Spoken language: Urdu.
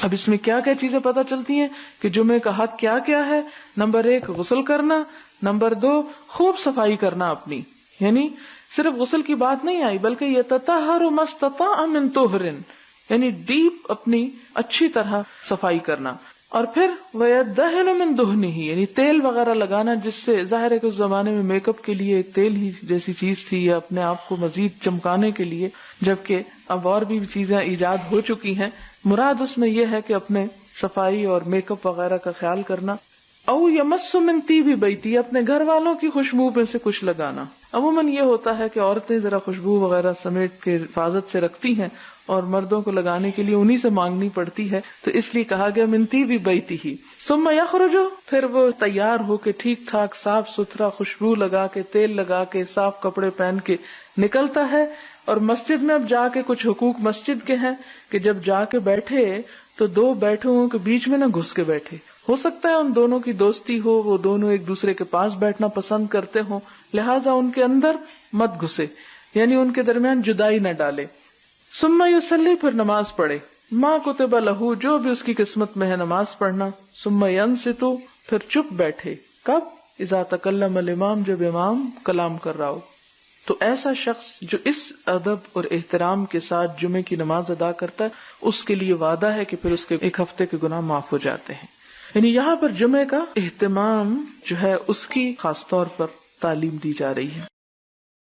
اب اس میں کیا کیا چیزیں پتہ چلتی ہیں کہ جمعے کا حق کیا کیا ہے؟ نمبر 1 غسل کرنا، نمبر 2 خوب صفائی کرنا اپنی، یعنی صرف غسل کی بات نہیں آئی بلکہ یہ یتطہر ما استطاع من طہر، یعنی ڈیپ اپنی اچھی طرح صفائی کرنا، اور پھر وَيَدَّهِنُ مِن دُهْنِهِ، یعنی تیل وغیرہ لگانا، جس سے ظاہر ہے کہ اس زمانے میں میک اپ کے لیے ایک تیل ہی جیسی چیز تھی، یا اپنے آپ کو مزید چمکانے کے لیے، جبکہ اب اور بھی چیزیں ایجاد ہو چکی ہیں۔ مراد اس میں یہ ہے کہ اپنے صفائی اور میک اپ وغیرہ کا خیال کرنا۔ او یمس من طیب بیتی، اپنے گھر والوں کی خوشبو میں سے کچھ لگانا۔ عموماً یہ ہوتا ہے کہ عورتیں ذرا خوشبو وغیرہ سمیٹ کے حفاظت سے رکھتی ہیں اور مردوں کو لگانے کے لیے انہی سے مانگنی پڑتی ہے، تو اس لیے کہا گیا من طیب بیتہ۔ ثم یخرج، پھر وہ تیار ہو کے ٹھیک ٹھاک صاف ستھرا خوشبو لگا کے تیل لگا کے صاف کپڑے پہن کے نکلتا ہے۔ اور مسجد میں اب جا کے کچھ حقوق مسجد کے ہیں کہ جب جا کے بیٹھے تو 2 بیٹھوں کے بیچ میں نہ گھس کے بیٹھے، ہو سکتا ہے ان دونوں کی دوستی ہو، وہ دونوں ایک دوسرے کے پاس بیٹھنا پسند کرتے ہوں، لہٰذا ان کے اندر مت گھسے، یعنی ان کے درمیان جدائی نہ ڈالے۔ ثم یصلی، پھر نماز پڑھے، ما کتب لہ، جو بھی اس کی قسمت میں ہے نماز پڑھنا۔ ثم ینصت، پھر چپ بیٹھے، کب؟ اذا تکلم الامام، جب امام کلام کر رہا ہو۔ تو ایسا شخص جو اس ادب اور احترام کے ساتھ جمعے کی نماز ادا کرتا ہے، اس کے لیے وعدہ ہے کہ پھر اس کے 1 ہفتے کے گناہ معاف ہو جاتے ہیں۔ یعنی یہاں پر جمعے کا اہتمام جو ہے اس کی خاص طور پر تعلیم دی جا رہی ہے۔